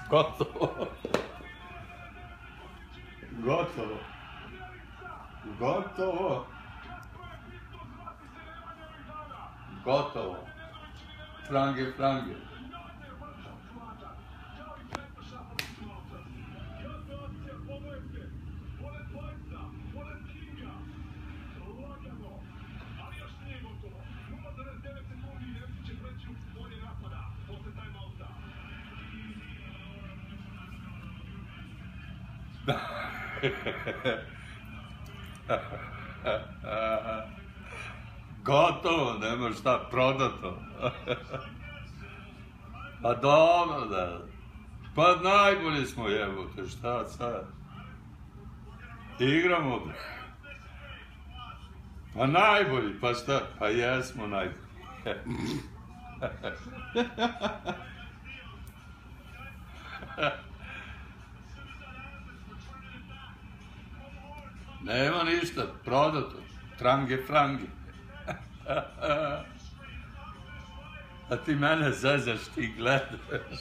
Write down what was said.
Gotovo. Gotovo. Gotovo. Gotovo. Frange, frange. Gotovo, nema šta, prodato. Pa dobro da. Pa najbolji smo, jebote, šta sad? Igramo. Pa najbolji, pa šta? Pa jesmo najbolji. Nema ništa, prodato. Trange, frange. A ti mene zezaš, ti gledaš.